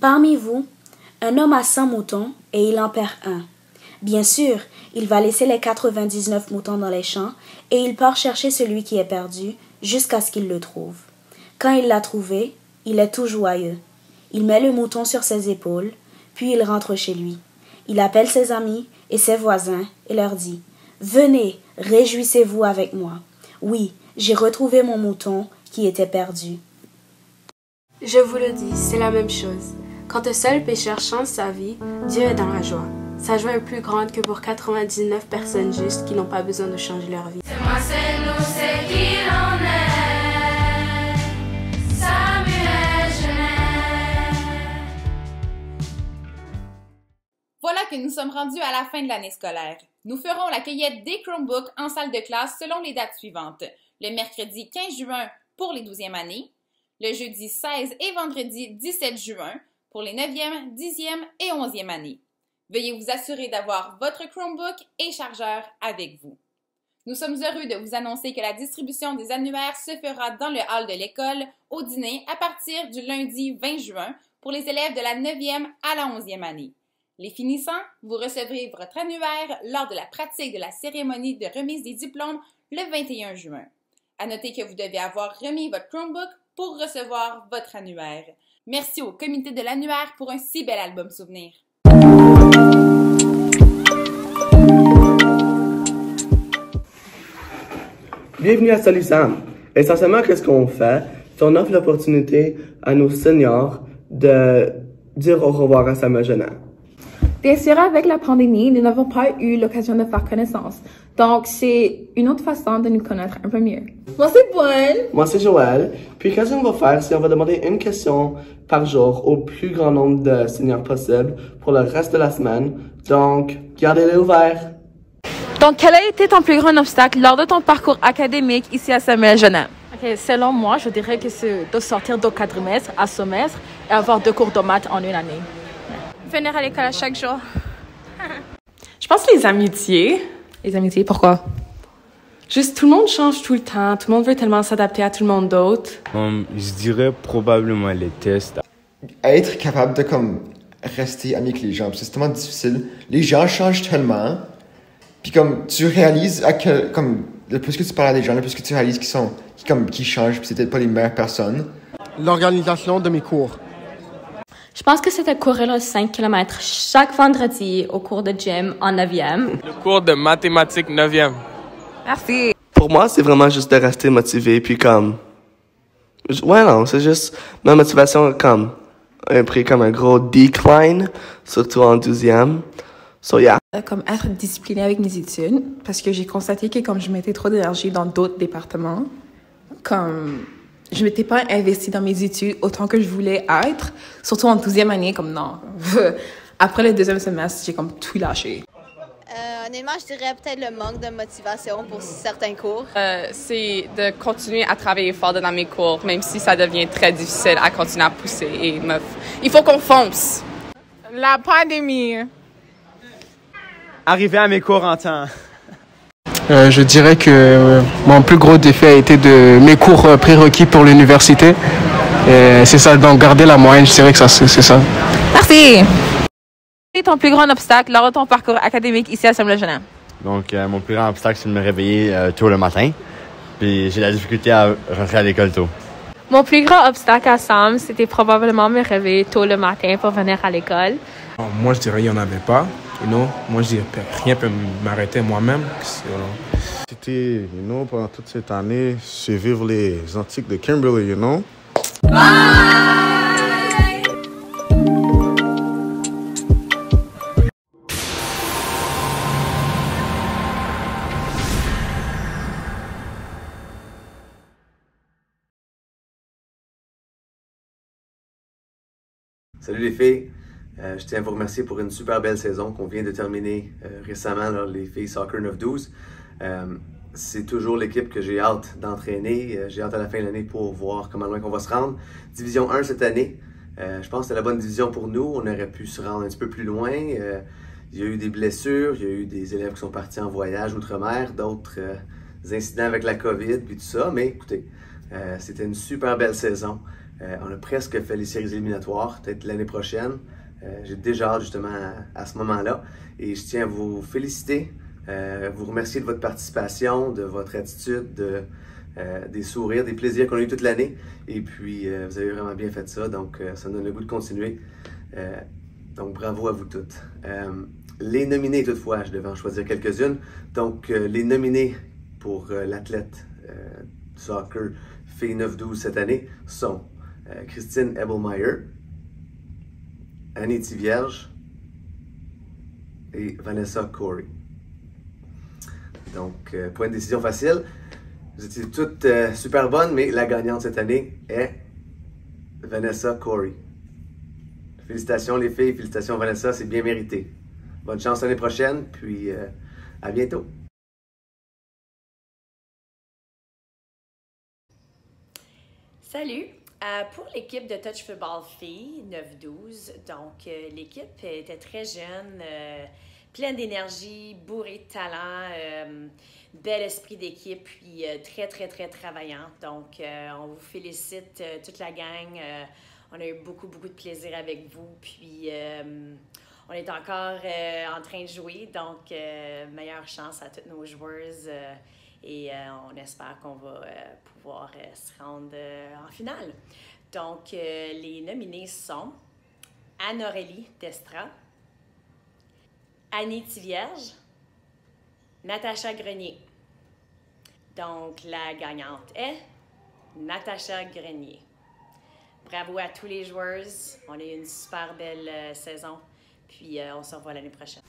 Parmi vous, un homme a 100 moutons et il en perd un. Bien sûr, il va laisser les 99 moutons dans les champs et il part chercher celui qui est perdu jusqu'à ce qu'il le trouve. Quand il l'a trouvé, il est tout joyeux. Il met le mouton sur ses épaules, puis il rentre chez lui. Il appelle ses amis et ses voisins et leur dit « Venez, réjouissez-vous avec moi. Oui, j'ai retrouvé mon mouton qui était perdu. » Je vous le dis, c'est la même chose. Quand un seul pécheur change sa vie, Dieu est dans la joie. Sa joie est plus grande que pour 99 personnes justes qui n'ont pas besoin de changer leur vie. C'est moi, c'est nous, c'est qui l'on est. Samuel Genest. Voilà que nous sommes rendus à la fin de l'année scolaire. Nous ferons la cueillette des Chromebooks en salle de classe selon les dates suivantes. Le mercredi 15 juin pour les 12e années, le jeudi 16 et vendredi 17 juin pour les 9e, 10e et 11e années. Veuillez vous assurer d'avoir votre Chromebook et chargeur avec vous. Nous sommes heureux de vous annoncer que la distribution des annuaires se fera dans le hall de l'école au dîner à partir du lundi 20 juin pour les élèves de la 9e à la 11e année. Les finissants, vous recevrez votre annuaire lors de la pratique de la cérémonie de remise des diplômes le 21 juin. À noter que vous devez avoir remis votre Chromebook pour recevoir votre annuaire. Merci au comité de l'annuaire pour un si bel album souvenir. Bienvenue à Salut Sam. Essentiellement, qu'est-ce qu'on fait? C'est qu'on offre l'opportunité à nos seniors de dire au revoir à Samuel Genest. Bien sûr, avec la pandémie, nous n'avons pas eu l'occasion de faire connaissance. Donc, c'est une autre façon de nous connaître un peu mieux. Moi, c'est Bonne. Moi, c'est Joël. Puis, qu'est-ce qu'on va faire? C'est qu'on va demander une question par jour au plus grand nombre de seniors possible pour le reste de la semaine. Donc, gardez-les ouverts. Donc, quel a été ton plus grand obstacle lors de ton parcours académique ici à Samuel Genest? Okay, selon moi, je dirais que c'est de sortir de quadrimestre à semestre et avoir 2 cours de maths en une année. Venir à l'école à chaque jour. Je pense les amitiés. Les amitiés, pourquoi? Juste, tout le monde change tout le temps. Tout le monde veut tellement s'adapter à tout le monde d'autre. Je dirais probablement les tests. Être capable de rester ami avec les gens, c'est tellement difficile. Les gens changent tellement. Puis tu réalises le plus que tu parles à des gens, le plus que tu réalises qui changent, puis c'est peut-être pas les meilleures personnes. L'organisation de mes cours. Je pense que c'était courir le 5 km chaque vendredi au cours de gym en 9e. Le cours de mathématiques 9e. Merci. Pour moi, c'est vraiment juste de rester motivé, puis ouais, non, c'est juste ma motivation a pris un gros decline, surtout en 12e. So, yeah. Être discipliné avec mes études, parce que j'ai constaté que je mettais trop d'énergie dans d'autres départements, je m'étais pas investie dans mes études autant que je voulais être, surtout en 12e année, non. Après le 2e semestre, j'ai tout lâché. Honnêtement, je dirais peut-être le manque de motivation pour certains cours. C'est de continuer à travailler fort dans mes cours, même si ça devient très difficile à continuer à pousser. Et il faut qu'on fonce. La pandémie. Arriver à mes cours en temps. Je dirais que mon plus gros défi a été de mes cours prérequis pour l'université. C'est ça, donc garder la moyenne, je dirais que c'est ça. Merci! Quel est ton plus grand obstacle lors de ton parcours académique ici à Samuel Genest? Donc, mon plus grand obstacle, c'est de me réveiller tôt le matin. Puis j'ai la difficulté à rentrer à l'école tôt. Mon plus grand obstacle à Sam, c'était probablement me réveiller tôt le matin pour venir à l'école. Moi, je dirais qu'il n'y en avait pas. Moi, je dirais rien ne peut m'arrêter moi-même. C'était, pendant toute cette année, c'est vivre les antiques de Kimberly, Salut les filles, je tiens à vous remercier pour une super belle saison qu'on vient de terminer récemment, les filles Soccer 9-12. C'est toujours l'équipe que j'ai hâte d'entraîner. J'ai hâte à la fin de l'année pour voir comment loin qu'on va se rendre. Division 1 cette année, je pense que c'est la bonne division pour nous. On aurait pu se rendre un petit peu plus loin. Il y a eu des blessures, il y a eu des élèves qui sont partis en voyage outre-mer, d'autres incidents avec la COVID puis tout ça. Mais écoutez, c'était une super belle saison. On a presque fait les séries éliminatoires, peut-être l'année prochaine. J'ai déjà hâte justement à ce moment-là. Et je tiens à vous féliciter, vous remercier de votre participation, de votre attitude, des sourires, des plaisirs qu'on a eu toute l'année. Et puis, vous avez vraiment bien fait ça, donc ça me donne le goût de continuer. Donc, bravo à vous toutes. Les nominés, toutefois, je devais en choisir quelques-unes. Donc, les nominés pour l'athlète soccer Filles 9-12 cette année sont Christine Ebelmeyer, Annie Thivierge et Vanessa Corey. Donc, pas une décision facile. Vous étiez toutes super bonnes, mais la gagnante cette année est Vanessa Corey. Félicitations les filles, félicitations Vanessa, c'est bien mérité. Bonne chance l'année prochaine, puis à bientôt. Salut! Pour l'équipe de Touch Football Filles 9-12, donc l'équipe était très jeune, pleine d'énergie, bourrée de talent, bel esprit d'équipe, puis très, très, très travaillant. Donc, on vous félicite toute la gang. On a eu beaucoup, beaucoup de plaisir avec vous. Puis, on est encore en train de jouer. Donc, meilleure chance à toutes nos joueuses. Et on espère qu'on va pouvoir se rendre en finale. Donc, les nominés sont Anne-Aurélie Destra, Annie Thivierge, Natacha Grenier. Donc, la gagnante est Natacha Grenier. Bravo à tous les joueuses. On a eu une super belle saison. Puis, on se revoit l'année prochaine.